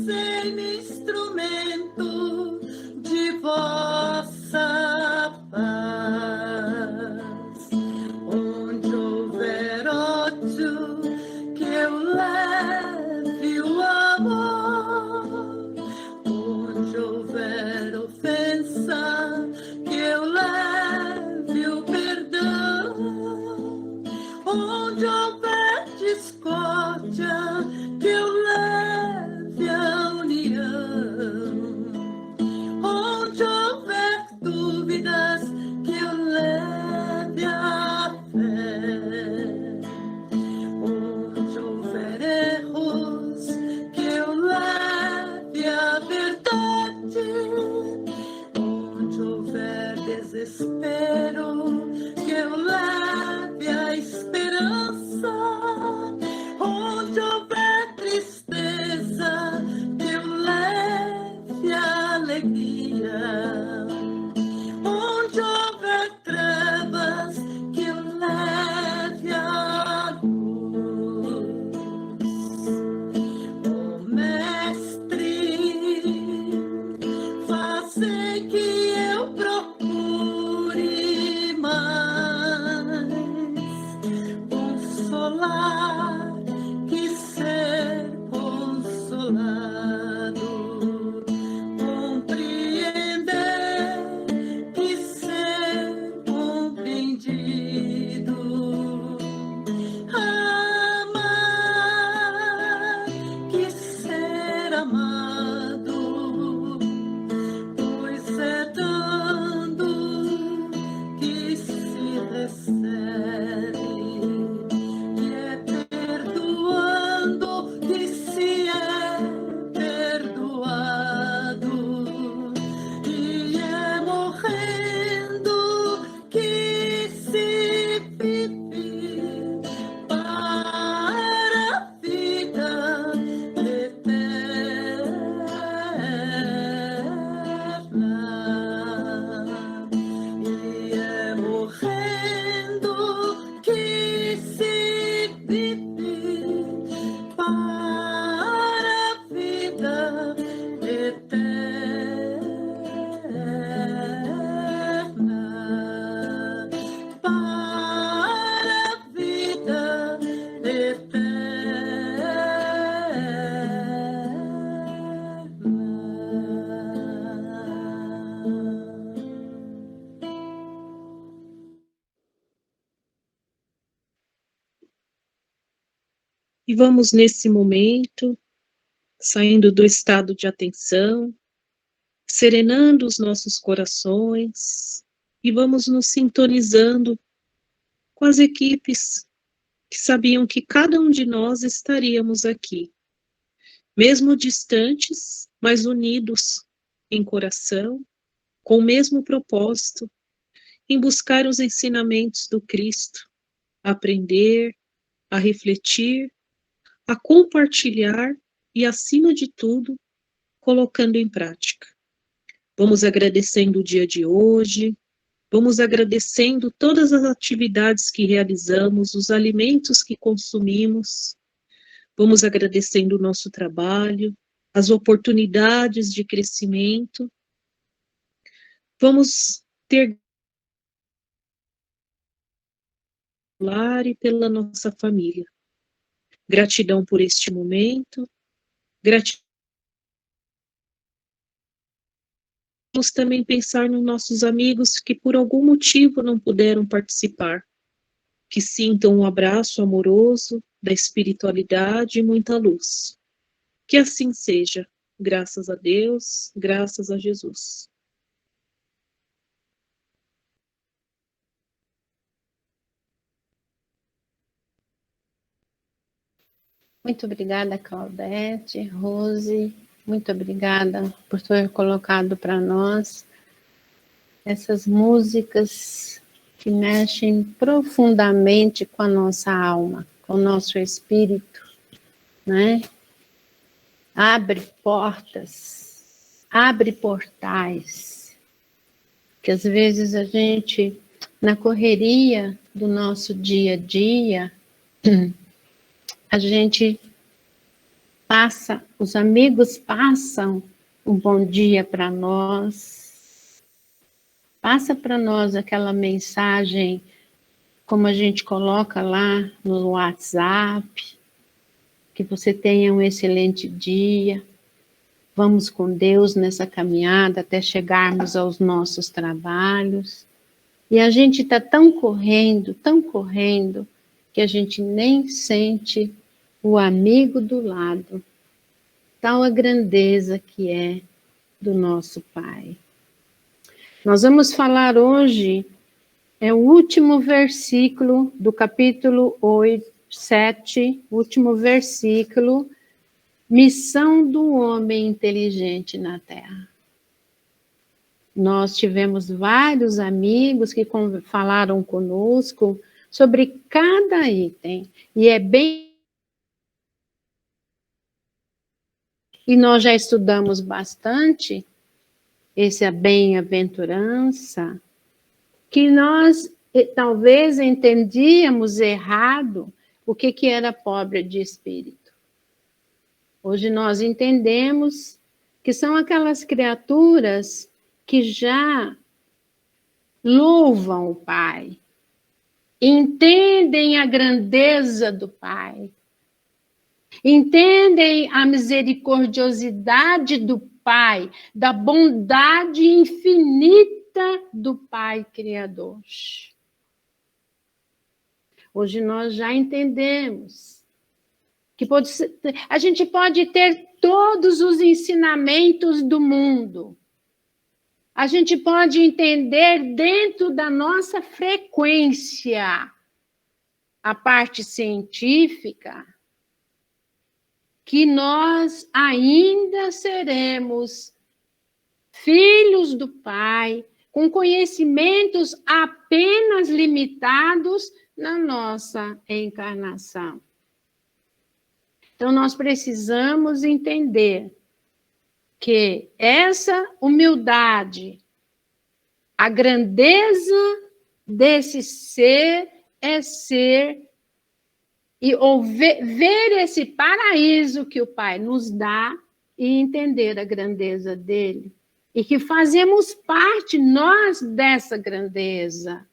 fazei-me instrumento de vossa paz. Onde houver ódio, que eu leve o amor. Onde houver ofensa, que eu leve o perdão. Onde houver discórdia, que eu leve a união. Onde houver dúvidas, que eu leve a fé. Onde houver erros, que eu leve a verdade. Onde houver desespero, que eu leve a esperança. Onde houver tristeza, que eu leve a alegria. Onde houver trevas, que eu leve a luz. Oh, Mestre, fazei que eu procure mais consolar que ser consolado, compreender que ser compreendido, amar que ser amado, pois é dando que se recebe, que é perdoando que se é perdoado, e é morrendo que se vive para a vida eterna. E é morrendo que se vive para a vida eterna. Para a vida eterna. E vamos nesse momento, saindo do estado de atenção, serenando os nossos corações e vamos nos sintonizando com as equipes que sabiam que cada um de nós estaríamos aqui, mesmo distantes, mas unidos em coração, com o mesmo propósito, em buscar os ensinamentos do Cristo, aprender, a refletir, a compartilhar e, acima de tudo, colocando em prática. Vamos agradecendo o dia de hoje, vamos agradecendo todas as atividades que realizamos, os alimentos que consumimos, vamos agradecendo o nosso trabalho, as oportunidades de crescimento, vamos ter lar e pela nossa família. Gratidão por este momento, gratidão. Vamos também pensar nos nossos amigos que por algum motivo não puderam participar, que sintam um abraço amoroso da espiritualidade e muita luz. Que assim seja, graças a Deus, graças a Jesus. Muito obrigada, Claudete, Rose, muito obrigada por ter colocado para nós essas músicas que mexem profundamente com a nossa alma, com o nosso espírito, né? Abre portas, abre portais, que às vezes a gente, na correria do nosso dia a dia, a gente os amigos passam um bom dia para nós. Passa para nós aquela mensagem, como a gente coloca lá no WhatsApp, que você tenha um excelente dia. Vamos com Deus nessa caminhada até chegarmos aos nossos trabalhos. E a gente está tão correndo, que a gente nem sente o amigo do lado. Tal a grandeza que é do nosso Pai. Nós vamos falar hoje, é o último versículo do capítulo 7, último versículo, missão do homem inteligente na Terra. Nós tivemos vários amigos que falaram conosco sobre cada item, e é bem... E nós já estudamos bastante essa bem-aventurança, que nós talvez entendíamos errado o que era pobre de espírito. Hoje nós entendemos que são aquelas criaturas que já louvam o Pai, entendem a grandeza do Pai, entendem a misericordiosidade do Pai, da bondade infinita do Pai Criador. Hoje nós já entendemos que a gente pode ter todos os ensinamentos do mundo. A gente pode entender dentro da nossa frequência a parte científica, que nós ainda seremos filhos do Pai, com conhecimentos apenas limitados na nossa encarnação. Então, nós precisamos entender que essa humildade, a grandeza desse ser é ser e ver esse paraíso que o Pai nos dá e entender a grandeza dele. E que fazemos parte, nós, dessa grandeza.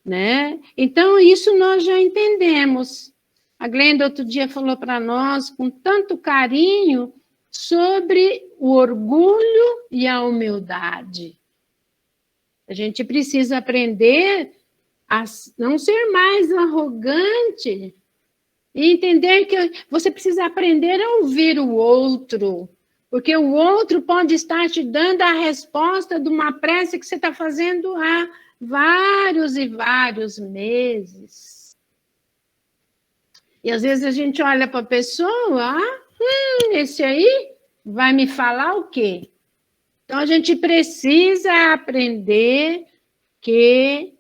Né? Então, isso nós já entendemos. A Glenda, outro dia, falou para nós, com tanto carinho, sobre o orgulho e a humildade. A gente precisa aprender a não ser mais arrogante e entender que você precisa aprender a ouvir o outro, porque o outro pode estar te dando a resposta de uma prece que você está fazendo há vários e vários meses. E às vezes a gente olha para a pessoa, esse aí vai me falar o quê? Então a gente precisa aprender que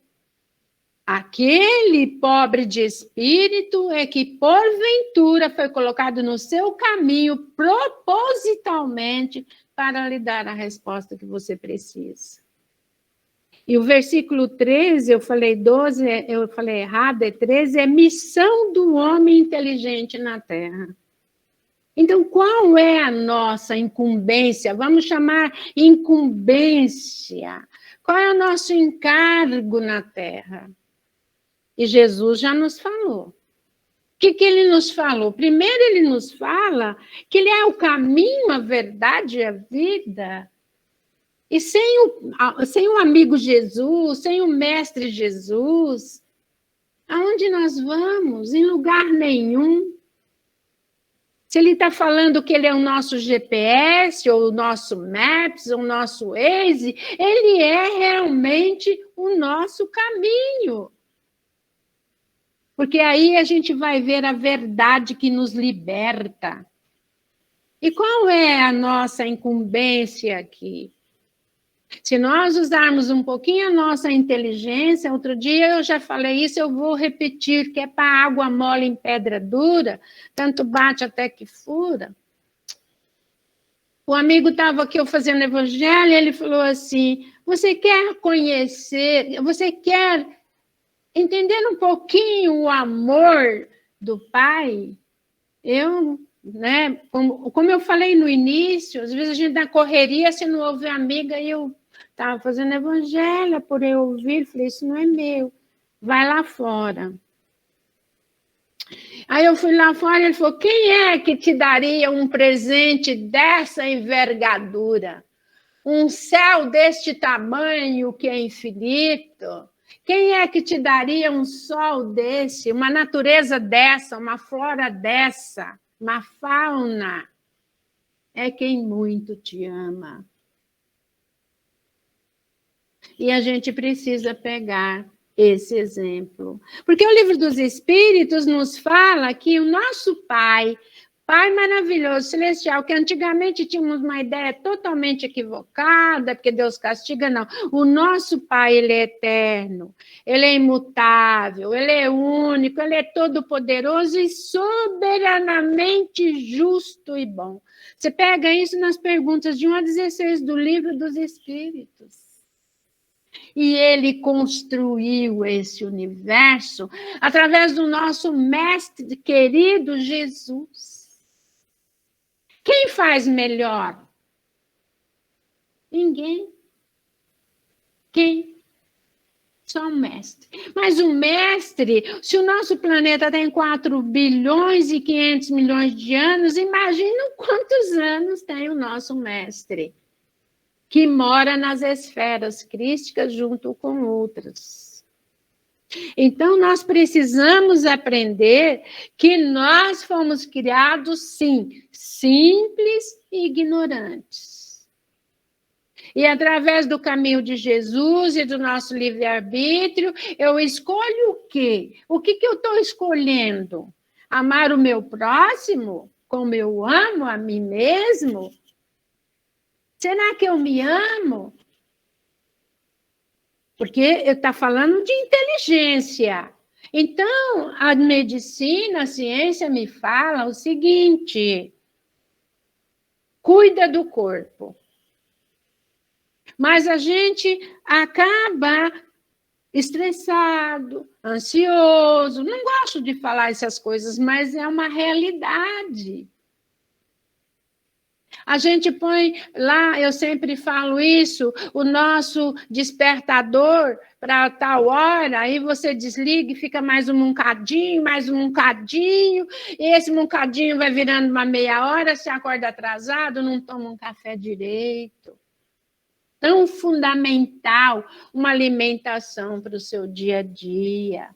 aquele pobre de espírito é que, porventura, foi colocado no seu caminho propositalmente para lhe dar a resposta que você precisa. E o versículo 13, eu falei 12, eu falei errado, é 13, é missão do homem inteligente na Terra. Então, qual é a nossa incumbência? Vamos chamar incumbência. Qual é o nosso encargo na Terra? E Jesus já nos falou. O que ele nos falou? Primeiro, ele nos fala que ele é o caminho, a verdade e a vida. E sem o amigo Jesus, sem o mestre Jesus, aonde nós vamos? Em lugar nenhum. Se ele está falando que ele é o nosso GPS, ou o nosso Maps, ou o nosso Waze, ele é realmente o nosso caminho. Porque aí a gente vai ver a verdade que nos liberta. E qual é a nossa incumbência aqui? Se nós usarmos um pouquinho a nossa inteligência, outro dia eu já falei isso, eu vou repetir, que é para água mole em pedra dura, tanto bate até que fura. O amigo estava aqui eu fazendo evangelho, ele falou assim, você quer conhecer, você quer entender um pouquinho o amor do Pai? Eu né? Como eu falei no início, às vezes a gente na correria, você não ouve a amiga, e eu estava fazendo evangelho por eu ouvir, falei, isso não é meu, vai lá fora. Aí eu fui lá fora e ele falou, quem é que te daria um presente dessa envergadura? Um céu deste tamanho que é infinito? Quem é que te daria um sol desse, uma natureza dessa, uma flora dessa, uma fauna? É quem muito te ama. E a gente precisa pegar esse exemplo. Porque o Livro dos Espíritos nos fala que o nosso Pai maravilhoso, celestial, que antigamente tínhamos uma ideia totalmente equivocada, porque Deus castiga, não. O nosso Pai, ele é eterno, ele é imutável, ele é único, ele é todo-poderoso e soberanamente justo e bom. Você pega isso nas perguntas de 1 a 16 do Livro dos Espíritos. E ele construiu esse universo através do nosso mestre querido Jesus. Quem faz melhor? Ninguém. Quem? Só um mestre. Mas o mestre, se o nosso planeta tem 4 bilhões e 500 milhões de anos, imagina quantos anos tem o nosso mestre, que mora nas esferas crísticas junto com outras. Então, nós precisamos aprender que nós fomos criados, sim, simples e ignorantes. E através do caminho de Jesus e do nosso livre-arbítrio, eu escolho o quê? O que eu estou escolhendo? Amar o meu próximo como eu amo a mim mesmo? Será que eu me amo? Porque está falando de inteligência. Então, a medicina, a ciência me fala o seguinte: cuida do corpo. Mas a gente acaba estressado, ansioso. Não gosto de falar essas coisas, mas é uma realidade. A gente põe lá, eu sempre falo isso, o nosso despertador para tal hora, aí você desliga e fica mais um moncadinho, e esse moncadinho vai virando uma meia hora, você acorda atrasado, não toma um café direito. Tão fundamental uma alimentação para o seu dia a dia.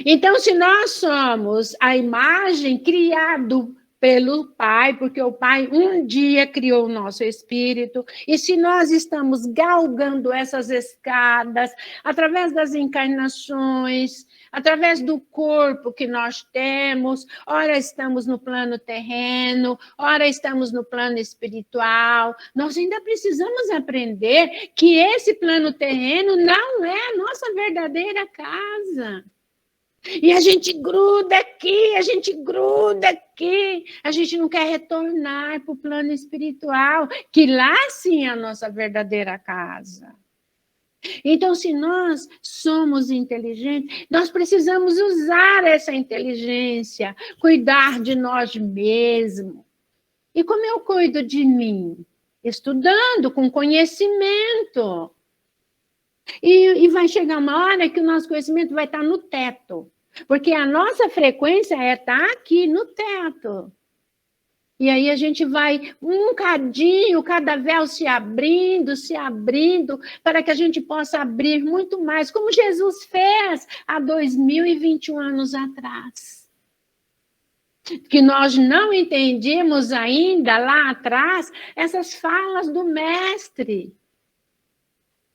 Então, se nós somos a imagem criada pelo Pai, porque o Pai um dia criou o nosso espírito, e se nós estamos galgando essas escadas, através das encarnações, através do corpo que nós temos, ora estamos no plano terreno, ora estamos no plano espiritual, nós ainda precisamos aprender que esse plano terreno não é a nossa verdadeira casa. E a gente gruda aqui, a gente não quer retornar para o plano espiritual, que lá sim é a nossa verdadeira casa. Então, se nós somos inteligentes, nós precisamos usar essa inteligência, cuidar de nós mesmos. E como eu cuido de mim? Estudando, com conhecimento. E vai chegar uma hora que o nosso conhecimento vai estar no teto. Porque a nossa frequência é estar aqui no teto. E aí a gente vai um cadinho, cada véu se abrindo, para que a gente possa abrir muito mais, como Jesus fez há 2021 anos atrás. Que nós não entendíamos ainda lá atrás essas falas do mestre.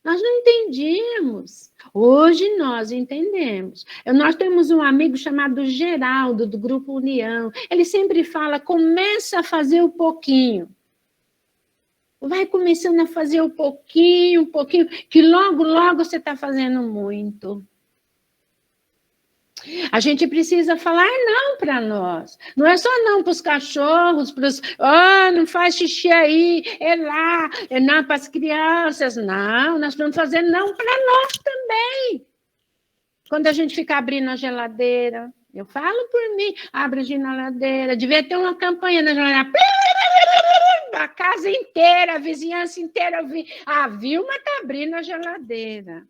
Nós não entendíamos. Hoje nós entendemos. Nós temos um amigo chamado Geraldo, do Grupo União. Ele sempre fala, começa a fazer um pouquinho. Vai começando a fazer um pouquinho, que logo, logo você está fazendo muito. A gente precisa falar não para nós. Não é só não para os cachorros, não faz xixi aí, é lá, é não para as crianças. Não, nós vamos fazer não para nós também. Quando a gente fica abrindo a geladeira, Eu falo por mim. Abre a geladeira. Devia ter uma campanha na geladeira. A casa inteira, a vizinhança inteira. A Vilma está abrindo a geladeira.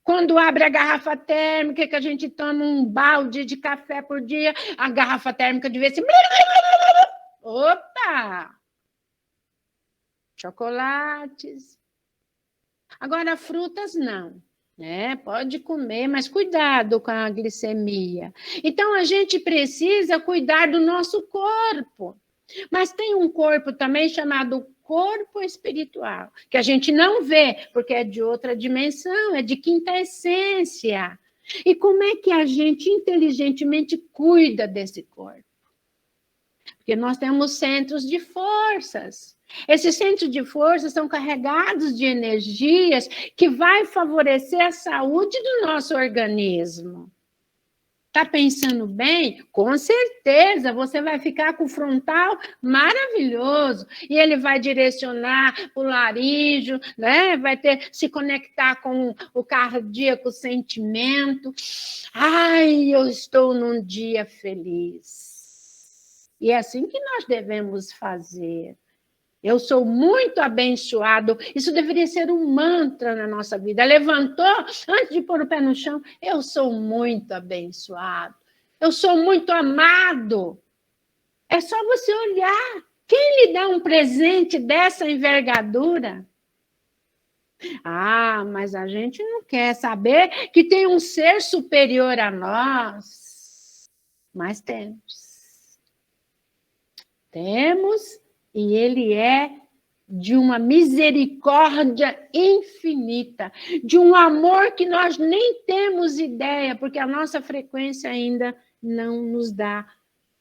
Quando abre a garrafa térmica, que a gente toma um balde de café por dia, a garrafa térmica devia ser... Opa! Chocolates. Agora, frutas não. Pode comer, mas cuidado com a glicemia. Então, a gente precisa cuidar do nosso corpo. Mas tem um corpo também chamado corpo espiritual, que a gente não vê, porque é de outra dimensão, é de quinta essência. E como é que a gente inteligentemente cuida desse corpo? Porque nós temos centros de forças. Esses centros de forças são carregados de energias que vai favorecer a saúde do nosso organismo. Está pensando bem? Com certeza, você vai ficar com o frontal maravilhoso. E ele vai direcionar o laríngeo, né? Vai se conectar com o cardíaco, o sentimento. Ai, eu estou num dia feliz. E é assim que nós devemos fazer. Eu sou muito abençoado. Isso deveria ser um mantra na nossa vida. Levantou, antes de pôr o pé no chão, eu sou muito abençoado. Eu sou muito amado. É só você olhar. Quem lhe dá um presente dessa envergadura? Ah, mas a gente não quer saber que tem um ser superior a nós. Mas temos. Temos. E ele é de uma misericórdia infinita, de um amor que nós nem temos ideia, porque a nossa frequência ainda não nos dá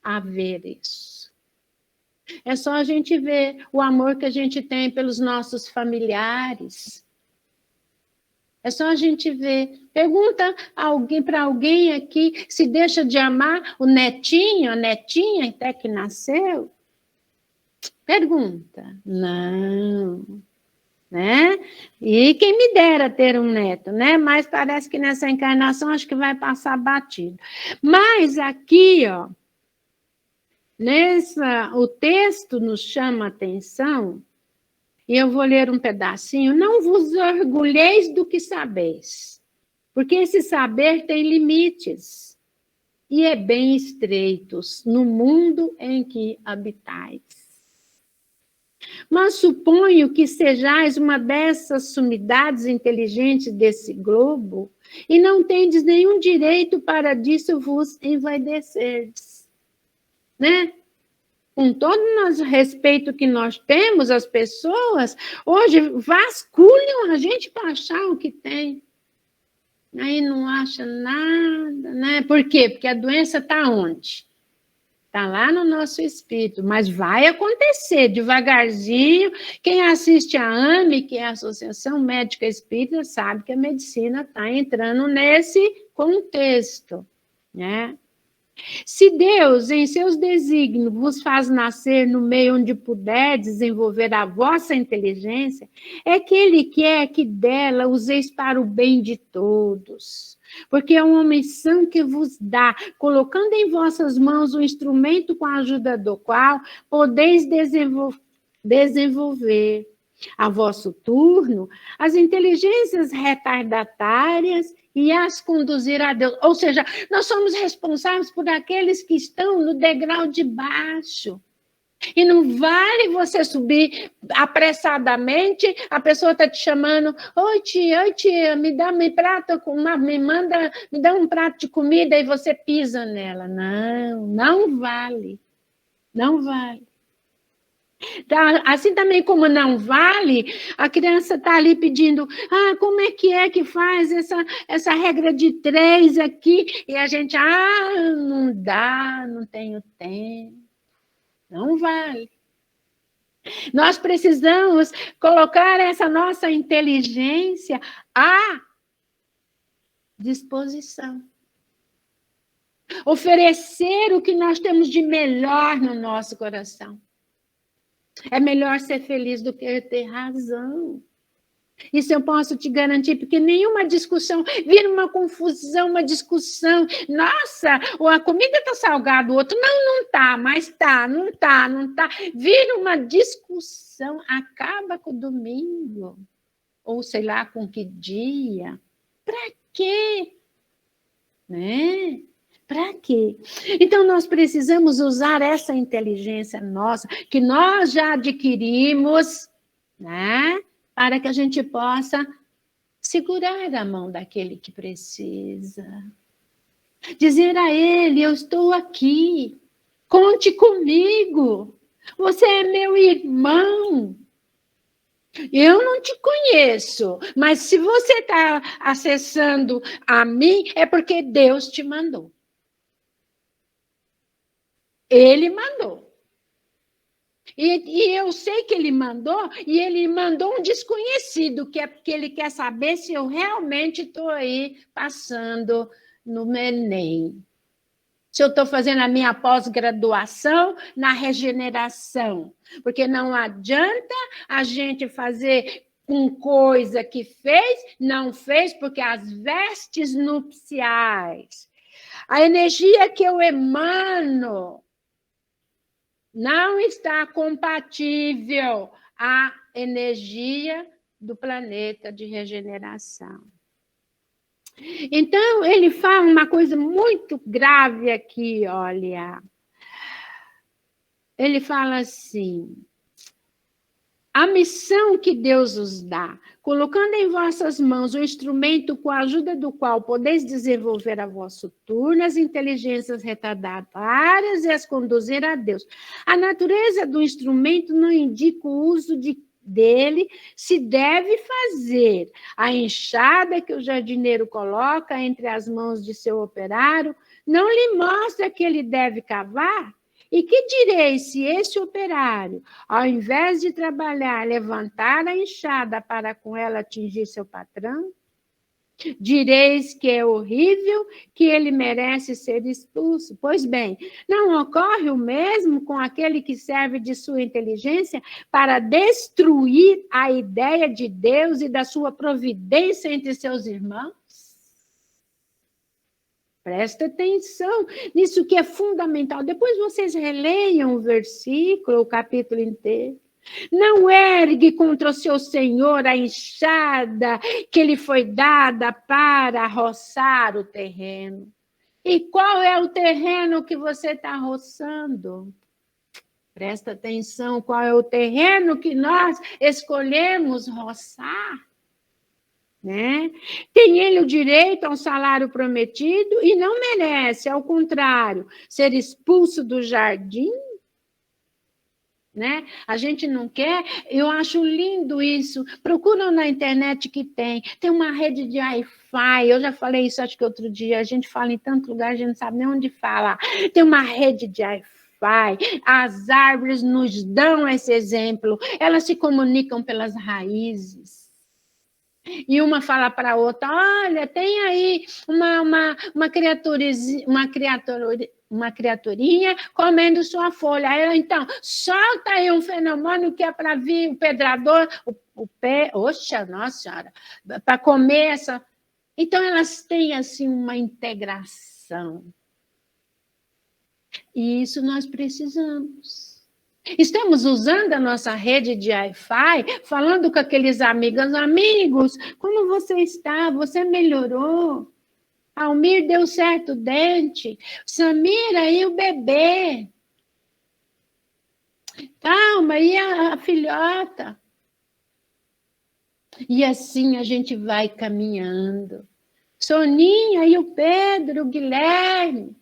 a ver isso. É só a gente ver o amor que a gente tem pelos nossos familiares. É só a gente ver. Pergunta para alguém aqui se deixa de amar o netinho, a netinha até que nasceu. Pergunta. Não. Né? E quem me dera ter um neto, né? Mas parece que nessa encarnação acho que vai passar batido. Mas aqui, ó, o texto nos chama a atenção, e eu vou ler um pedacinho. Não vos orgulheis do que sabeis, porque esse saber tem limites, e é bem estreitos no mundo em que habitais. Mas suponho que sejais uma dessas sumidades inteligentes desse globo e não tendes nenhum direito para disso vos envaidecerdes. Né? Com todo o respeito que nós temos às pessoas, hoje vasculham a gente para achar o que tem. Aí não acha nada, né? Por quê? Porque a doença está onde? Está lá no nosso espírito, mas vai acontecer devagarzinho. Quem assiste a AME, que é a Associação Médica Espírita, sabe que a medicina está entrando nesse contexto, né? Se Deus, em seus desígnios, vos faz nascer no meio onde puder desenvolver a vossa inteligência, é que Ele quer que dela useis para o bem de todos. Porque é uma missão que vos dá, colocando em vossas mãos um instrumento com a ajuda do qual podeis desenvolver, a vosso turno, as inteligências retardatárias e as conduzir a Deus. Ou seja, nós somos responsáveis por aqueles que estão no degrau de baixo. E não vale você subir apressadamente, a pessoa está te chamando, oi tia, me dá um prato de comida e você pisa nela. Não vale. Não vale. Tá? Assim também como não vale, a criança está ali pedindo, como é que faz essa regra de 3 aqui? E a gente, não dá, não tenho tempo. Não vale. Nós precisamos colocar essa nossa inteligência à disposição. Oferecer o que nós temos de melhor no nosso coração. É melhor ser feliz do que ter razão. Isso eu posso te garantir, porque nenhuma discussão vira uma confusão, uma discussão. Nossa, a comida está salgada, o outro não está, mas está, não está, não está. Vira uma discussão, acaba com o domingo, ou sei lá com que dia. Para quê? Né? Para quê? Então, nós precisamos usar essa inteligência nossa, que nós já adquirimos, né? Para que a gente possa segurar a mão daquele que precisa. Dizer a ele, eu estou aqui, conte comigo, você é meu irmão. Eu não te conheço, mas se você está acessando a mim, é porque Deus te mandou. Ele mandou. E eu sei que ele mandou, e ele mandou um desconhecido, que é porque ele quer saber se eu realmente estou aí passando no Enem. Se eu estou fazendo a minha pós-graduação na regeneração. Porque não adianta a gente fazer com coisa que fez, não fez, porque as vestes nupciais, a energia que eu emano, não está compatível à energia do planeta de regeneração. Então, ele fala uma coisa muito grave aqui, olha. Ele fala assim: a missão que Deus os dá, colocando em vossas mãos o instrumento com a ajuda do qual podeis desenvolver a vosso turno, as inteligências retardatárias e as conduzir a Deus. A natureza do instrumento não indica o uso dele, se deve fazer. A enxada que o jardineiro coloca entre as mãos de seu operário não lhe mostra que ele deve cavar? E que direi se esse operário, ao invés de trabalhar, levantar a enxada para com ela atingir seu patrão? Direis que é horrível, que ele merece ser expulso. Pois bem, não ocorre o mesmo com aquele que serve de sua inteligência para destruir a ideia de Deus e da sua providência entre seus irmãos? Presta atenção nisso que é fundamental. Depois vocês releiam o versículo, o capítulo inteiro. Não ergue contra o seu Senhor a enxada que lhe foi dada para roçar o terreno. E qual é o terreno que você está roçando? Presta atenção, qual é o terreno que nós escolhemos roçar? Né? Tem ele o direito ao salário prometido e não merece, ao contrário, ser expulso do jardim? Né? A gente não quer, eu acho lindo isso. Procuram na internet que tem uma rede de Wi-Fi, eu já falei isso acho que outro dia, a gente fala em tanto lugar, a gente não sabe nem onde falar. Tem uma rede de Wi-Fi, as árvores nos dão esse exemplo, elas se comunicam pelas raízes. E uma fala para a outra, olha, tem aí uma criaturinha comendo sua folha. Aí ela, então, solta aí um fenômeno que é para vir o pedrador, o pé, oxa, nossa senhora, para comer essa... Então, elas têm, assim, uma integração. E isso nós precisamos. Estamos usando a nossa rede de Wi-Fi, falando com aqueles amigos, como você está? Você melhorou? Almir deu certo o dente? Samira, e o bebê? Calma, e a filhota? E assim a gente vai caminhando. Soninha, e o Pedro, o Guilherme?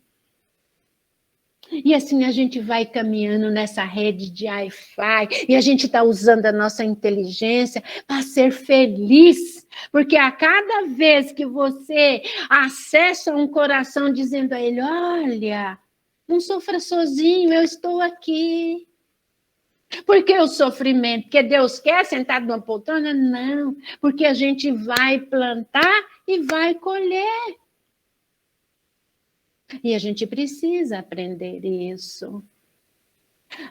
E assim a gente vai caminhando nessa rede de Wi-Fi e a gente está usando a nossa inteligência para ser feliz. Porque a cada vez que você acessa um coração dizendo a ele, olha, não sofra sozinho, eu estou aqui. Por que o sofrimento? Porque Deus quer sentado numa poltrona? Não, porque a gente vai plantar e vai colher. E a gente precisa aprender isso.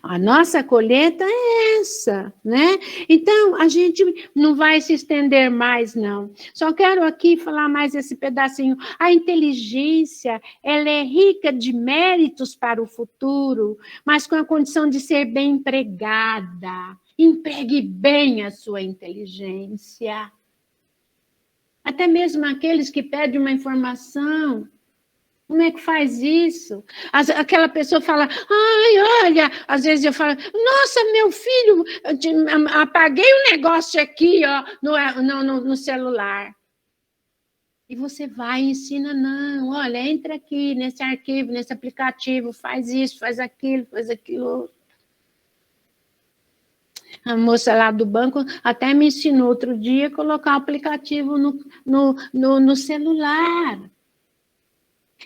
A nossa colheita é essa, né? Então, a gente não vai se estender mais, não. Só quero aqui falar mais esse pedacinho. A inteligência, ela é rica de méritos para o futuro, mas com a condição de ser bem empregada. Empregue bem a sua inteligência. Até mesmo aqueles que pedem uma informação. Como é que faz isso? Aquela pessoa fala, ai, olha, às vezes eu falo, nossa, meu filho, apaguei um negócio aqui, ó, no celular. E você vai e ensina, não, olha, entra aqui nesse arquivo, nesse aplicativo, faz isso, faz aquilo. A moça lá do banco até me ensinou outro dia a colocar o aplicativo no celular.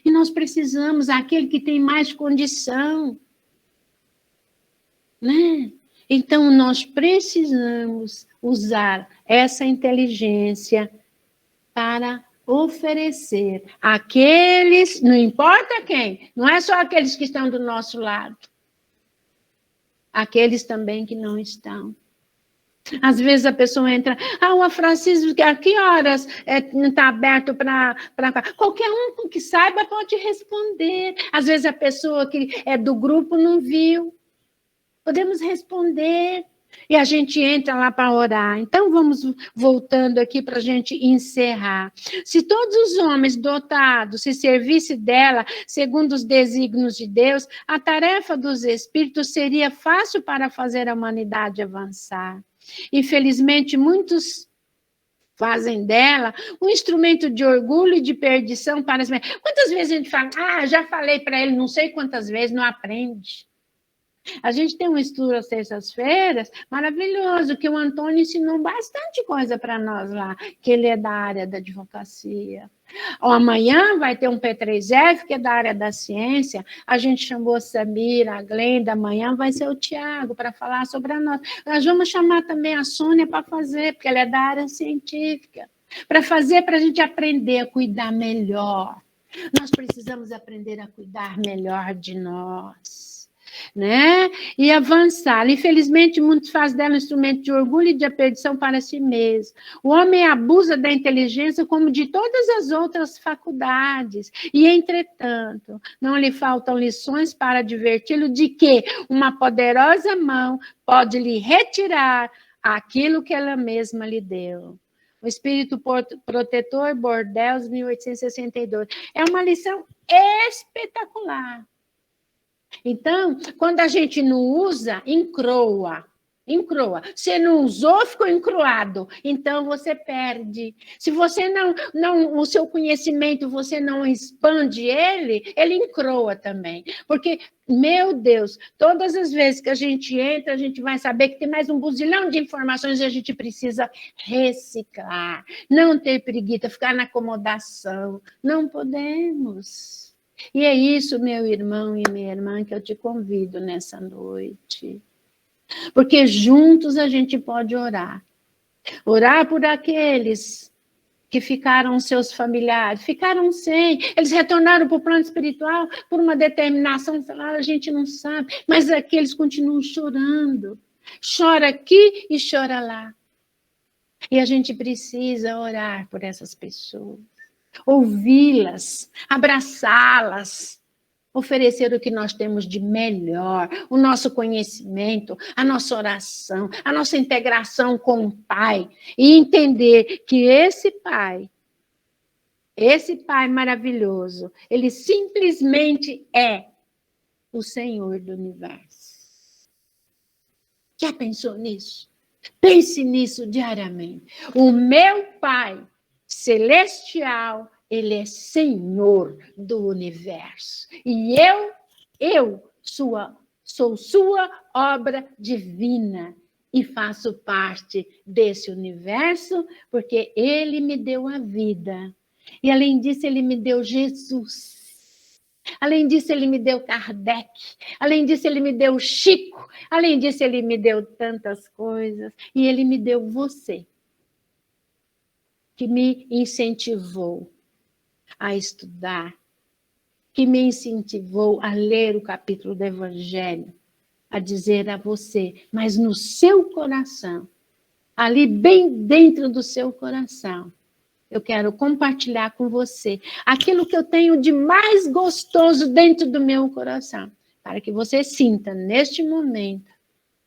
E nós precisamos, aquele que tem mais condição, né? Então, nós precisamos usar essa inteligência para oferecer àqueles, não importa quem, não é só aqueles que estão do nosso lado, aqueles também que não estão. Às vezes a pessoa entra, o Francisco, a que horas está aberto para... Qualquer um que saiba pode responder. Às vezes a pessoa que é do grupo não viu. Podemos responder. E a gente entra lá para orar. Então, vamos voltando aqui para a gente encerrar. Se todos os homens dotados se servissem dela, segundo os desígnios de Deus, a tarefa dos espíritos seria fácil para fazer a humanidade avançar. Infelizmente, muitos fazem dela um instrumento de orgulho e de perdição para as mulheres. Quantas vezes a gente fala, já falei para ele não sei quantas vezes, não aprende. A gente tem um estudo às terças-feiras maravilhoso, que o Antônio ensinou bastante coisa para nós lá, que ele é da área da advocacia. Amanhã vai ter um P3F, que é da área da ciência. A gente chamou a Samira, a Glenda, amanhã vai ser o Tiago para falar sobre a nossa. Nós vamos chamar também a Sônia para fazer, porque ela é da área científica. Para fazer, para a gente aprender a cuidar melhor. Nós precisamos aprender a cuidar melhor de nós. Né? E avançar. Infelizmente, muitos fazem dela um instrumento de orgulho e de perdição para si mesmo. O homem abusa da inteligência como de todas as outras faculdades. E, entretanto, não lhe faltam lições para adverti-lo de que uma poderosa mão pode lhe retirar aquilo que ela mesma lhe deu. O Espírito Protetor, Bordeaux, 1862. É uma lição espetacular. Então, quando a gente não usa, encroa. Você não usou, ficou encroado. Então, você perde. Se você o seu conhecimento, você não expande ele encroa também. Porque, meu Deus, todas as vezes que a gente entra, a gente vai saber que tem mais um buzilhão de informações e a gente precisa reciclar. Não ter preguiça, ficar na acomodação. Não podemos. E é isso, meu irmão e minha irmã, que eu te convido nessa noite. Porque juntos a gente pode orar. Orar por aqueles que ficaram seus familiares, ficaram sem, eles retornaram para o plano espiritual por uma determinação, a gente não sabe, mas aqueles continuam chorando. Chora aqui e chora lá. E a gente precisa orar por essas pessoas. Ouvi-las, abraçá-las, oferecer o que nós temos de melhor, o nosso conhecimento, a nossa oração, a nossa integração com o Pai, e entender que esse Pai maravilhoso, ele simplesmente é o Senhor do universo. Já pensou nisso? Pense nisso diariamente. O meu Pai celestial, ele é Senhor do universo. E eu sou sua obra divina e faço parte desse universo porque ele me deu a vida. E além disso, ele me deu Jesus. Além disso, ele me deu Kardec. Além disso, ele me deu Chico. Além disso, ele me deu tantas coisas. E ele me deu você, que me incentivou a estudar, que me incentivou a ler o capítulo do Evangelho, a dizer a você, mas no seu coração, ali bem dentro do seu coração, eu quero compartilhar com você aquilo que eu tenho de mais gostoso dentro do meu coração, para que você sinta neste momento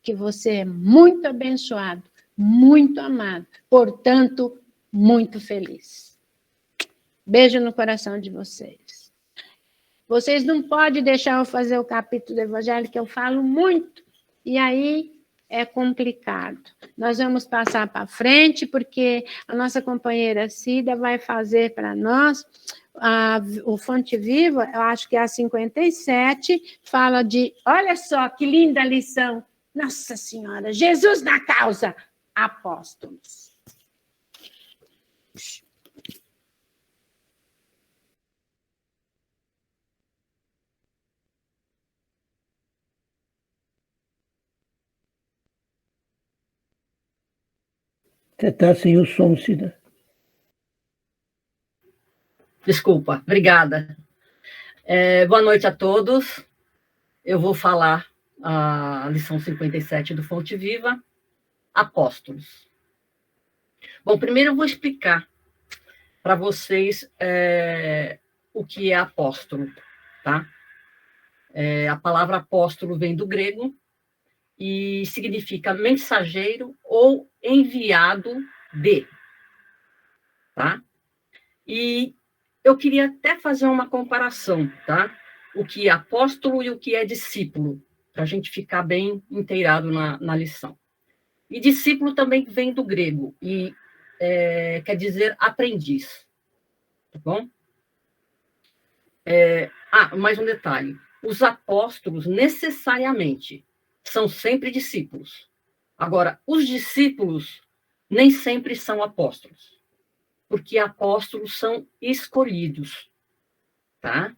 que você é muito abençoado, muito amado, portanto, muito feliz. Beijo no coração de vocês. Vocês não podem deixar eu fazer o capítulo do Evangelho, que eu falo muito, e aí é complicado. Nós vamos passar para frente, porque a nossa companheira Cida vai fazer para nós o Fonte Viva, eu acho que é a 57, fala de, olha só que linda lição, Nossa Senhora, Jesus na causa, apóstolos. Você está sem o som, Cida. Desculpa, obrigada. Boa noite a todos. Eu vou falar a lição 57 do Fonte Viva, Apóstolos. Bom, primeiro eu vou explicar para vocês o que é apóstolo, tá? A palavra apóstolo vem do grego e significa mensageiro ou enviado de, tá? E eu queria até fazer uma comparação, tá? O que é apóstolo e o que é discípulo, para a gente ficar bem inteirado na lição. E discípulo também vem do grego, e quer dizer aprendiz, tá bom? Mais um detalhe. Os apóstolos, necessariamente, são sempre discípulos. Agora, os discípulos nem sempre são apóstolos, porque apóstolos são escolhidos, tá?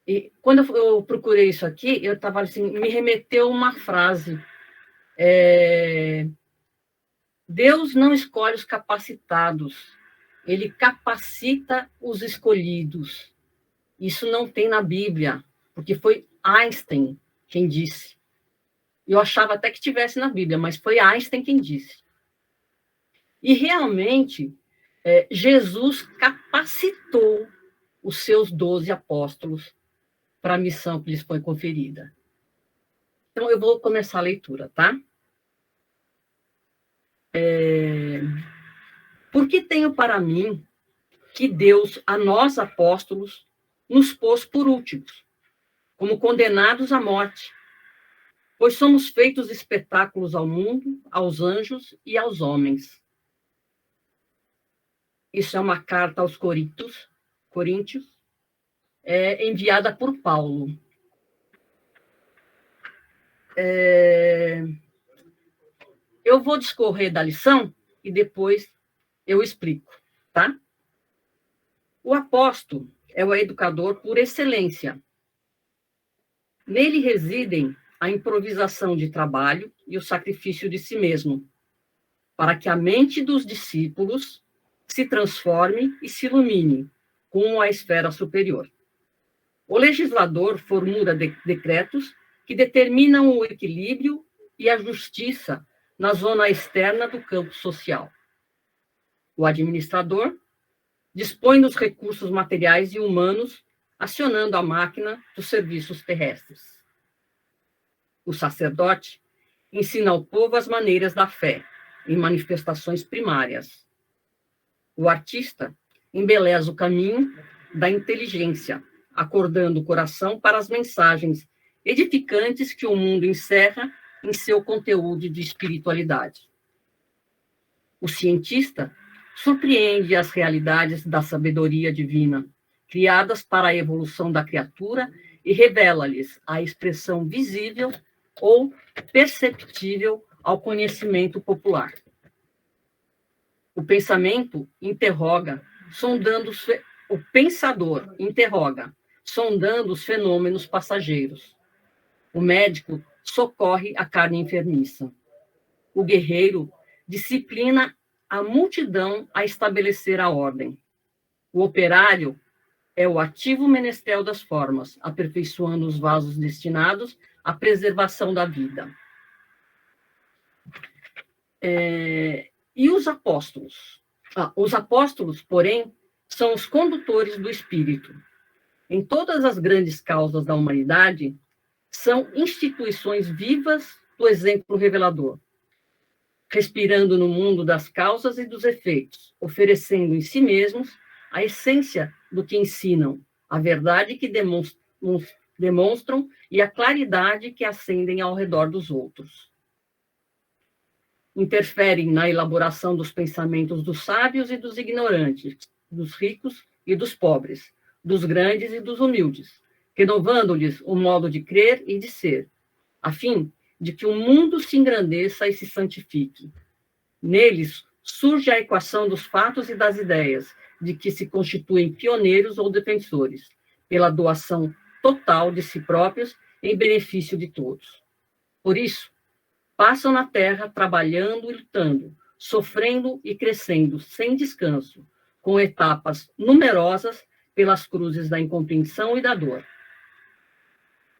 E quando eu procurei isso aqui, eu estava assim, me remeteu uma frase. Deus não escolhe os capacitados, ele capacita os escolhidos. Isso não tem na Bíblia, porque foi Einstein quem disse. Eu achava até que tivesse na Bíblia, mas foi Einstein quem disse. E realmente, Jesus capacitou os seus 12 apóstolos para a missão que lhes foi conferida. Então, eu vou começar a leitura, tá? Porque tenho para mim que Deus, a nós apóstolos, nos pôs por últimos, como condenados à morte, pois somos feitos espetáculos ao mundo, aos anjos e aos homens. Isso é uma carta aos Coríntios, enviada por Paulo. Eu vou discorrer da lição e depois eu explico, tá? O apóstolo é o educador por excelência. Nele residem a improvisação de trabalho e o sacrifício de si mesmo, para que a mente dos discípulos se transforme e se ilumine com a esfera superior. O legislador formula decretos que determinam o equilíbrio e a justiça na zona externa do campo social. O administrador dispõe dos recursos materiais e humanos, acionando a máquina dos serviços terrestres. O sacerdote ensina ao povo as maneiras da fé, em manifestações primárias. O artista embeleza o caminho da inteligência, acordando o coração para as mensagens edificantes que o mundo encerra em seu conteúdo de espiritualidade. O cientista surpreende as realidades da sabedoria divina, criadas para a evolução da criatura, e revela-lhes a expressão visível ou perceptível ao conhecimento popular. O pensador interroga, sondando os fenômenos passageiros. O médico socorre a carne enfermiça. O guerreiro disciplina a multidão a estabelecer a ordem. O operário é o ativo menestrel das formas, aperfeiçoando os vasos destinados à preservação da vida. E os apóstolos? Os apóstolos, porém, são os condutores do Espírito. Em todas as grandes causas da humanidade, são instituições vivas do exemplo revelador, respirando no mundo das causas e dos efeitos, oferecendo em si mesmos a essência do que ensinam, a verdade que demonstram e a claridade que acendem ao redor dos outros. Interferem na elaboração dos pensamentos dos sábios e dos ignorantes, dos ricos e dos pobres, dos grandes e dos humildes, renovando-lhes o modo de crer e de ser, a fim de que o mundo se engrandeça e se santifique. Neles surge a equação dos fatos e das ideias, de que se constituem pioneiros ou defensores, pela doação total de si próprios em benefício de todos. Por isso, passam na terra trabalhando e lutando, sofrendo e crescendo sem descanso, com etapas numerosas pelas cruzes da incompreensão e da dor,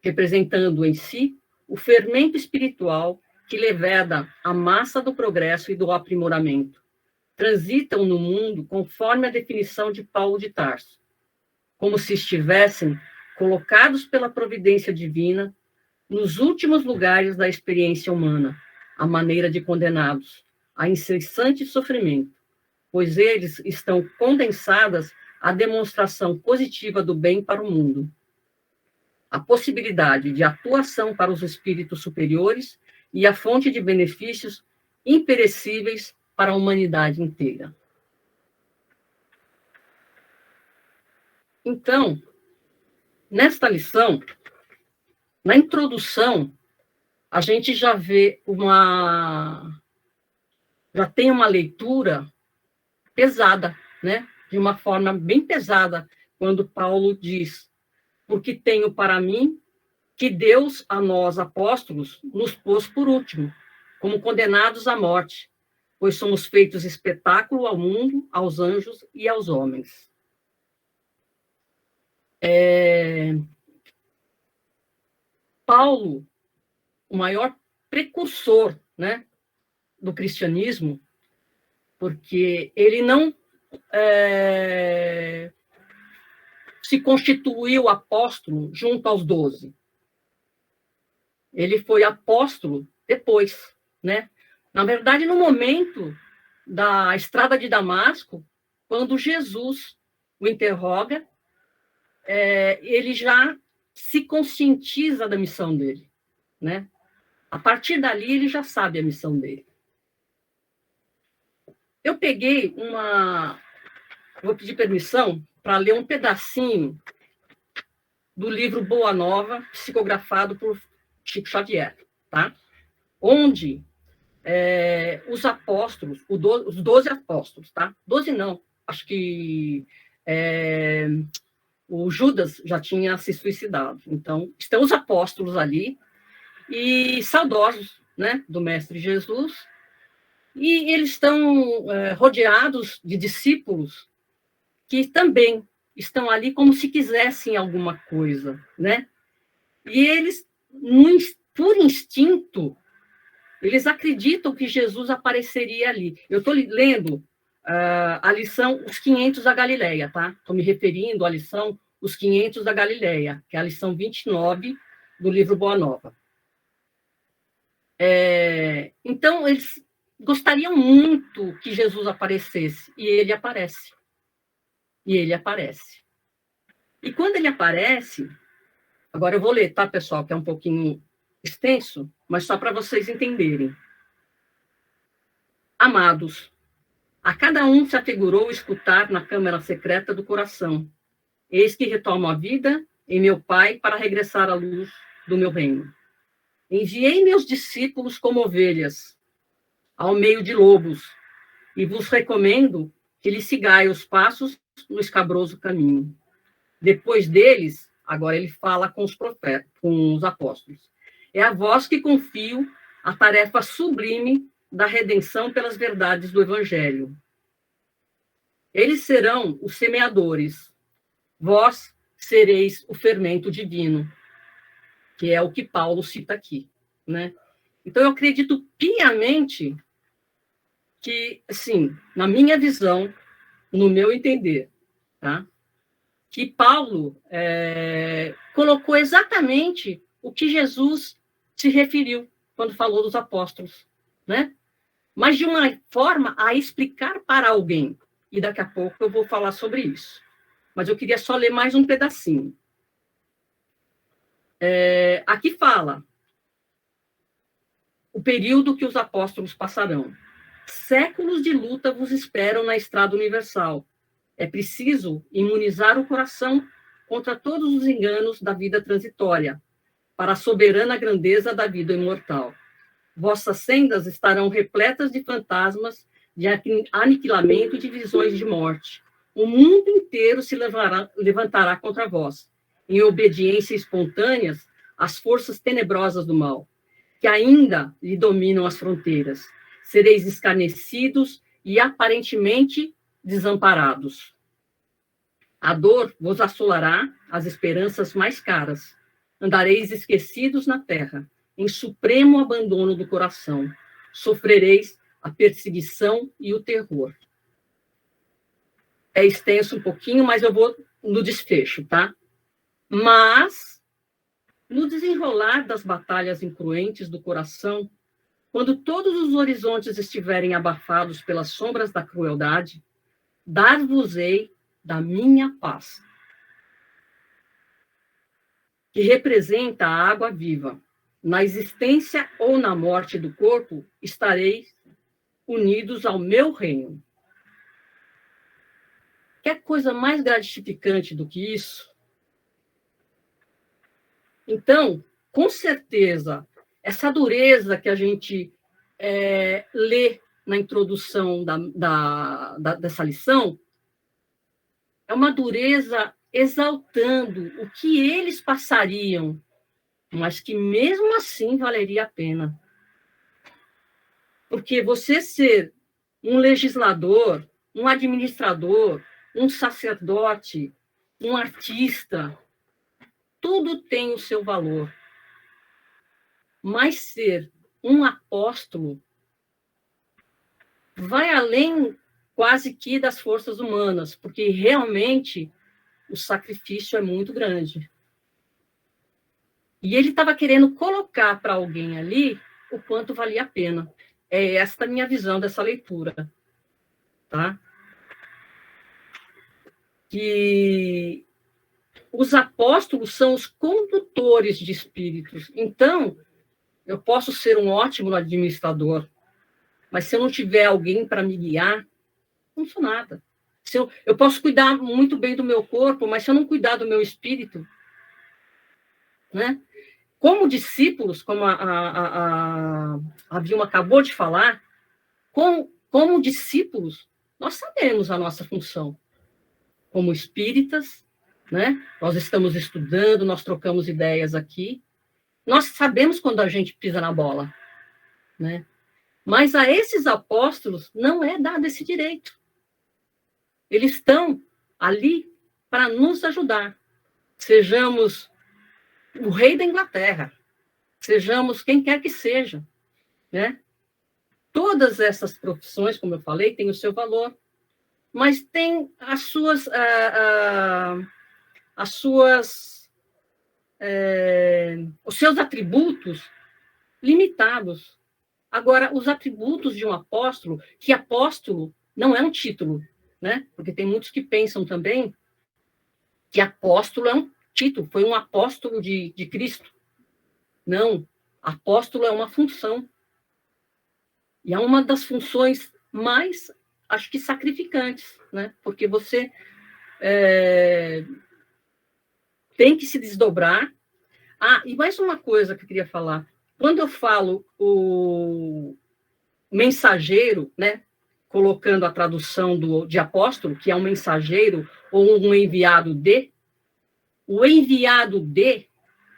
representando em si o fermento espiritual que leveda a massa do progresso e do aprimoramento. Transitam no mundo conforme a definição de Paulo de Tarso, como se estivessem colocados pela providência divina nos últimos lugares da experiência humana, à maneira de condenados a incessante sofrimento, pois eles estão condensadas à demonstração positiva do bem para o mundo, a possibilidade de atuação para os espíritos superiores e a fonte de benefícios imperecíveis para a humanidade inteira. Então, nesta lição, na introdução, a gente já tem uma leitura pesada, né? De uma forma bem pesada, quando Paulo diz: porque tenho para mim que Deus, a nós, apóstolos, nos pôs por último, como condenados à morte, pois somos feitos espetáculo ao mundo, aos anjos e aos homens. Paulo, o maior precursor, né, do cristianismo, porque ele não se constituiu apóstolo junto aos 12. Ele foi apóstolo depois, né? Na verdade, no momento da estrada de Damasco, quando Jesus o interroga, ele já se conscientiza da missão dele, né? A partir dali, ele já sabe a missão dele. Eu peguei vou pedir permissão para ler um pedacinho do livro Boa Nova, psicografado por Chico Xavier, tá? Onde os apóstolos, os 12 apóstolos, tá? 12 não, acho que o Judas já tinha se suicidado. Então, estão os apóstolos ali, e saudosos, né, do Mestre Jesus, e eles estão rodeados de discípulos que também estão ali como se quisessem alguma coisa, né? E eles, por instinto, eles acreditam que Jesus apareceria ali. Eu estou lendo a lição Os 500 da Galileia, tá? Estou me referindo à lição Os 500 da Galileia, que é a lição 29 do livro Boa Nova. Então, eles gostariam muito que Jesus aparecesse, e ele aparece. E quando ele aparece, agora eu vou ler, tá, pessoal, que é um pouquinho extenso, mas só para vocês entenderem. Amados, a cada um se afigurou escutar na câmara secreta do coração. Eis que retomo a vida em meu Pai para regressar à luz do meu reino. Enviei meus discípulos como ovelhas ao meio de lobos, e vos recomendo que lhes sigais os passos no escabroso caminho. Depois deles, agora ele fala com os profetas, com os apóstolos. É a vós que confio a tarefa sublime da redenção pelas verdades do Evangelho. Eles serão os semeadores. vós sereis o fermento divino, que é o que Paulo cita aqui, né? Então, eu acredito piamente que, assim, na minha visão, no meu entender, tá? Que Paulo colocou exatamente o que Jesus se referiu quando falou dos apóstolos, né? Mas de uma forma a explicar para alguém. E daqui a pouco eu vou falar sobre isso. Mas eu queria só ler mais um pedacinho. Aqui fala o período que os apóstolos passarão. Séculos de luta vos esperam na estrada universal. É preciso imunizar o coração contra todos os enganos da vida transitória, para a soberana grandeza da vida imortal. Vossas sendas estarão repletas de fantasmas, de aniquilamento e de visões de morte. O mundo inteiro se levantará contra vós, em obediência espontânea às forças tenebrosas do mal, que ainda lhe dominam as fronteiras. Sereis escarnecidos e aparentemente desamparados. A dor vos assolará as esperanças mais caras. Andareis esquecidos na terra, em supremo abandono do coração. Sofrereis a perseguição e o terror. É extenso um pouquinho, mas eu vou no desfecho, tá? Mas, no desenrolar das batalhas incruentes do coração, quando todos os horizontes estiverem abafados pelas sombras da crueldade, dar-vos-ei da minha paz, que representa a água viva. Na existência ou na morte do corpo, estareis unidos ao meu reino. Quer coisa mais gratificante do que isso? Então, com certeza, essa dureza que a gente lê na introdução dessa lição é uma dureza exaltando o que eles passariam, mas que mesmo assim valeria a pena. Porque você ser um legislador, um administrador, um sacerdote, um artista, tudo tem o seu valor. Mas ser um apóstolo vai além quase que das forças humanas, porque realmente o sacrifício é muito grande. E ele estava querendo colocar para alguém ali o quanto valia a pena. É esta a minha visão dessa leitura. Tá? Que os apóstolos são os condutores de espíritos. Então, eu posso ser um ótimo administrador, mas se eu não tiver alguém para me guiar, não sou nada. Eu posso cuidar muito bem do meu corpo, mas se eu não cuidar do meu espírito, né? Como discípulos, como a Vilma acabou de falar, como discípulos, nós sabemos a nossa função. Como espíritas, né? Nós estamos estudando, nós trocamos ideias aqui, nós sabemos quando a gente pisa na bola, né? Mas a esses apóstolos não é dado esse direito. Eles estão ali para nos ajudar. Sejamos o rei da Inglaterra, sejamos quem quer que seja, né? Todas essas profissões, como eu falei, têm o seu valor, mas têm os seus atributos limitados. Agora, os atributos de um apóstolo, que apóstolo não é um título, né? Porque tem muitos que pensam também que apóstolo é um título, foi um apóstolo de Cristo. Não, apóstolo é uma função. E é uma das funções mais, acho que, sacrificantes, né? Porque você tem que se desdobrar. E mais uma coisa que eu queria falar. Quando eu falo o mensageiro, né? Colocando a tradução de apóstolo, que é um mensageiro ou um enviado de, o enviado de,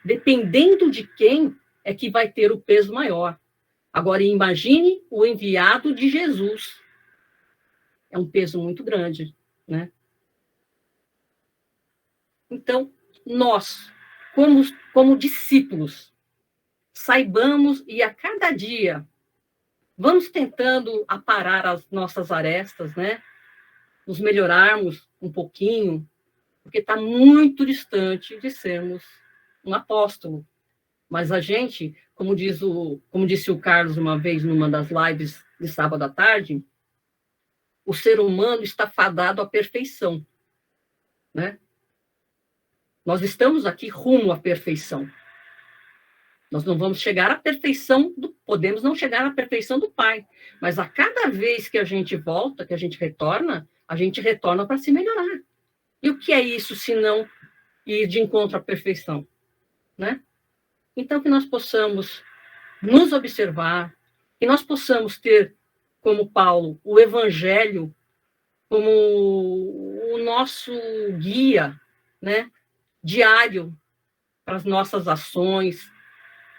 dependendo de quem, é que vai ter o peso maior. Agora, imagine o enviado de Jesus. É um peso muito grande, né? Então, nós, como discípulos, saibamos e a cada dia vamos tentando aparar as nossas arestas, né? Nos melhorarmos um pouquinho, porque está muito distante de sermos um apóstolo. Mas a gente, como disse o Carlos uma vez numa das lives de sábado à tarde, o ser humano está fadado à perfeição, né? Nós estamos aqui rumo à perfeição. Nós não vamos chegar à perfeição, podemos não chegar à perfeição do Pai, mas a cada vez que a gente volta, que a gente retorna para se melhorar. E o que é isso, se não ir de encontro à perfeição, né? Então, que nós possamos nos observar, que nós possamos ter, como Paulo, o Evangelho como o nosso guia, né, diário para as nossas ações,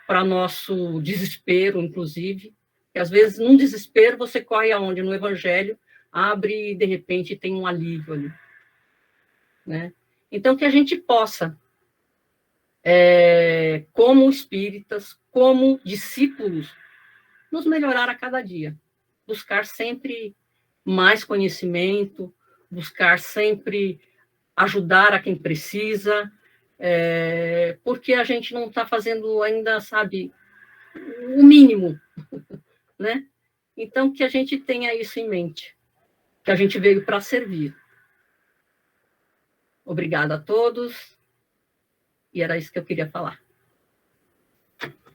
para nosso desespero, inclusive. Que às vezes, num desespero, você corre aonde? No Evangelho, abre e, de repente, tem um alívio ali, né? Então, que a gente possa, como espíritas, como discípulos, nos melhorar a cada dia. Buscar sempre mais conhecimento, buscar sempre ajudar a quem precisa, porque a gente não está fazendo ainda, sabe, o mínimo, né? Então, que a gente tenha isso em mente, que a gente veio para servir. Obrigada a todos, e era isso que eu queria falar.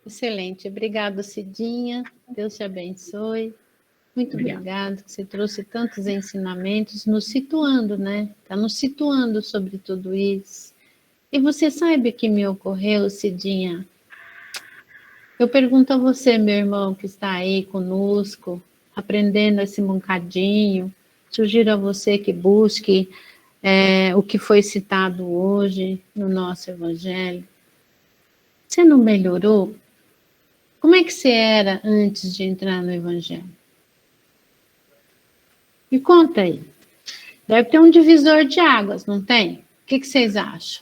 Excelente. Obrigada, Cidinha. Deus te abençoe. Muito obrigada, que você trouxe tantos ensinamentos, nos situando, né? Está nos situando sobre tudo isso. E você sabe o que me ocorreu, Cidinha? Eu pergunto a você, meu irmão, que está aí conosco, aprendendo esse bocadinho, sugiro a você que busque o que foi citado hoje no nosso Evangelho. Você não melhorou? Como é que você era antes de entrar no Evangelho? Me conta aí. Deve ter um divisor de águas, não tem? O que vocês acham?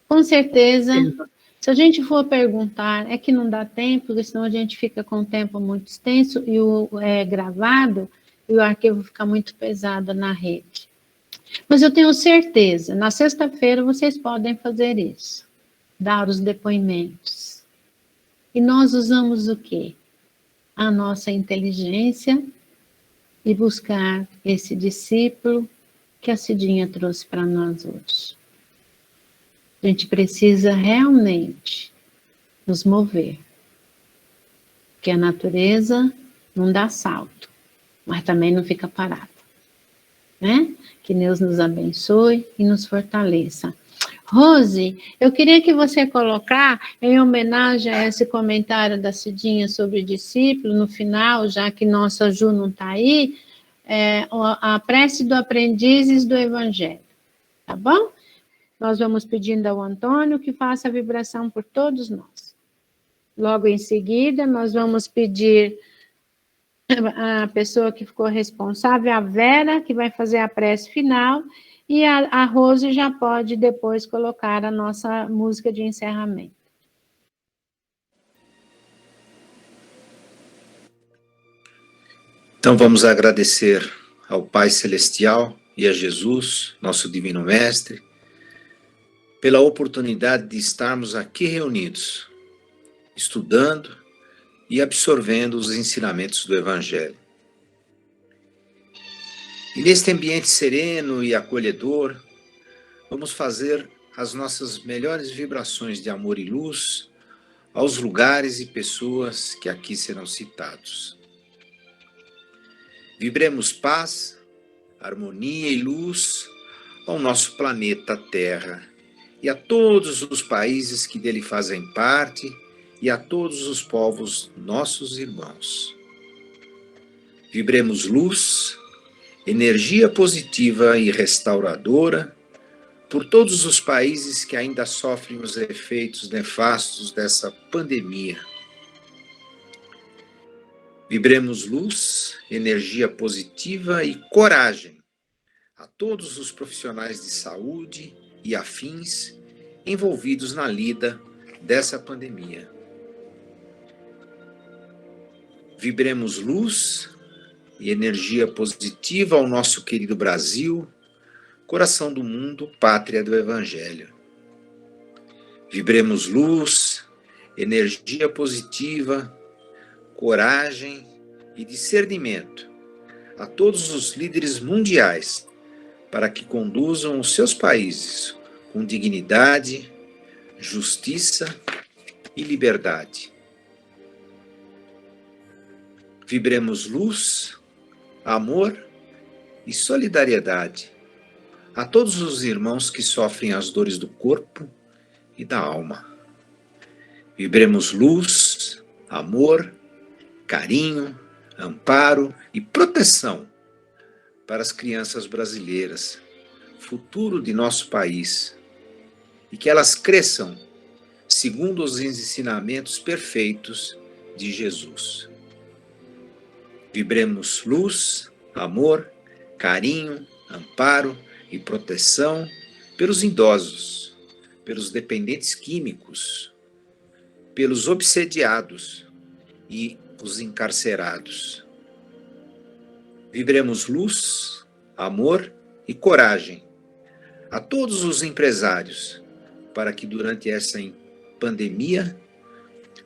Com certeza, se a gente for perguntar, é que não dá tempo, porque senão a gente fica com o tempo muito extenso e é gravado e o arquivo fica muito pesado na rede. Mas eu tenho certeza, na sexta-feira vocês podem fazer isso, dar os depoimentos. E nós usamos o quê? A nossa inteligência e buscar esse discípulo que a Cidinha trouxe para nós hoje. A gente precisa realmente nos mover, porque a natureza não dá salto, mas também não fica parada, né? Que Deus nos abençoe e nos fortaleça. Rose, eu queria que você colocar, em homenagem a esse comentário da Cidinha sobre o discípulo, no final, já que nossa Ju não está aí, a prece do Aprendizes do Evangelho, tá bom? Nós vamos pedindo ao Antônio que faça a vibração por todos nós. Logo em seguida, nós vamos pedir a pessoa que ficou responsável, a Vera, que vai fazer a prece final, e a Rose já pode depois colocar a nossa música de encerramento. Então vamos agradecer ao Pai Celestial e a Jesus, nosso Divino Mestre, pela oportunidade de estarmos aqui reunidos, estudando e absorvendo os ensinamentos do Evangelho. E neste ambiente sereno e acolhedor, vamos fazer as nossas melhores vibrações de amor e luz aos lugares e pessoas que aqui serão citados. Vibremos paz, harmonia e luz ao nosso planeta Terra e a todos os países que dele fazem parte e a todos os povos nossos irmãos. Vibremos luz, energia positiva e restauradora por todos os países que ainda sofrem os efeitos nefastos dessa pandemia. Vibremos luz, energia positiva e coragem a todos os profissionais de saúde e afins envolvidos na lida dessa pandemia. Vibremos luz e energia positiva ao nosso querido Brasil, coração do mundo, pátria do Evangelho. Vibremos luz, energia positiva, coragem e discernimento a todos os líderes mundiais para que conduzam os seus países com dignidade, justiça e liberdade. Vibremos luz, amor e solidariedade a todos os irmãos que sofrem as dores do corpo e da alma. Vibremos luz, amor, carinho, amparo e proteção para as crianças brasileiras, futuro de nosso país, e que elas cresçam segundo os ensinamentos perfeitos de Jesus. Vibremos luz, amor, carinho, amparo e proteção pelos idosos, pelos dependentes químicos, pelos obsediados e os encarcerados. Vibremos luz, amor e coragem a todos os empresários para que durante essa pandemia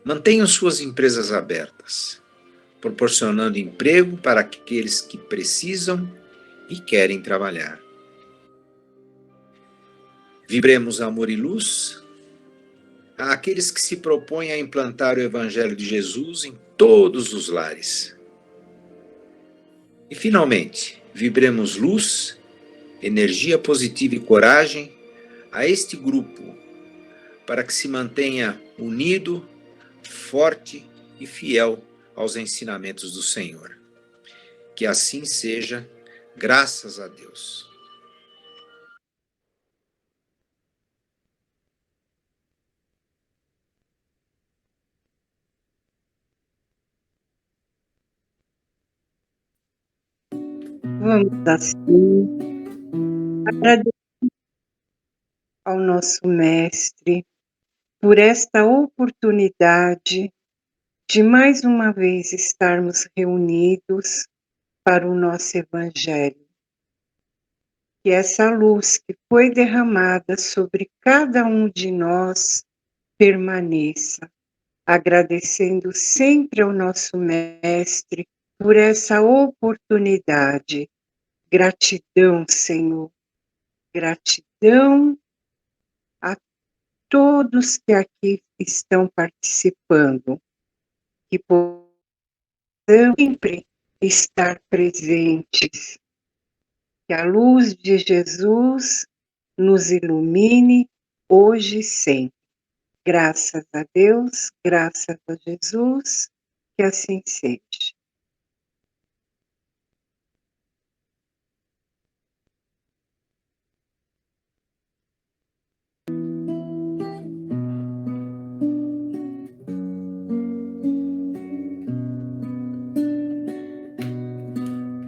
mantenham suas empresas abertas, proporcionando emprego para aqueles que precisam e querem trabalhar. Vibremos amor e luz àqueles que se propõem a implantar o Evangelho de Jesus em todos os lares. E, finalmente, vibremos luz, energia positiva e coragem a este grupo, para que se mantenha unido, forte e fiel aos ensinamentos do Senhor. Que assim seja, graças a Deus. Vamos assim agradecer ao nosso Mestre por esta oportunidade de mais uma vez estarmos reunidos para o nosso Evangelho. Que essa luz que foi derramada sobre cada um de nós permaneça, agradecendo sempre ao nosso Mestre por essa oportunidade. Gratidão, Senhor. Gratidão a todos que aqui estão participando, que possam sempre estar presentes. Que a luz de Jesus nos ilumine hoje e sempre. Graças a Deus, graças a Jesus, que assim seja.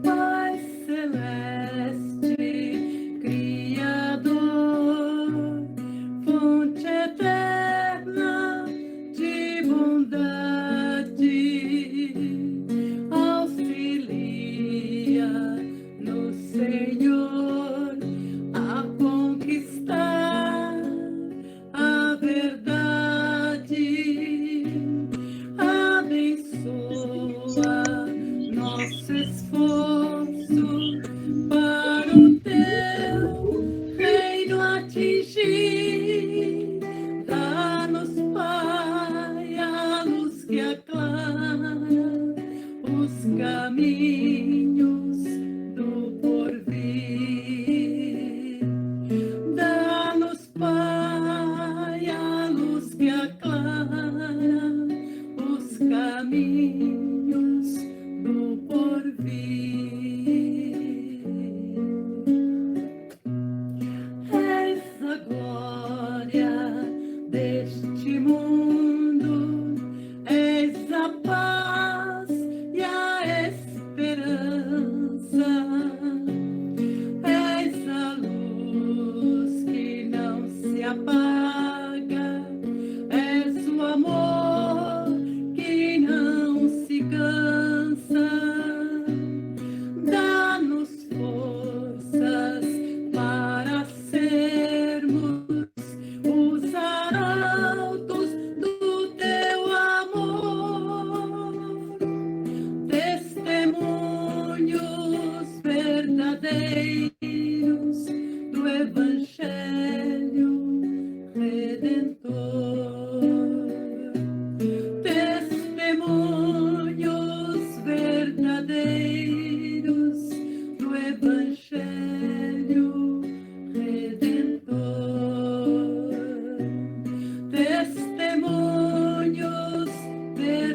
Pai celeste, Criador, fonte eterna de bondade, auxilia no Senhor a conquistar a verdade, abençoa nosso esforço para o teu reino atingir. Dá-nos, Pai, a luz que aclara os caminhos do porvir. Dá-nos, Pai, a luz que aclara os caminhos do porvir. És a glória deste mundo, és a paz e a esperança,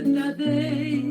verdadeira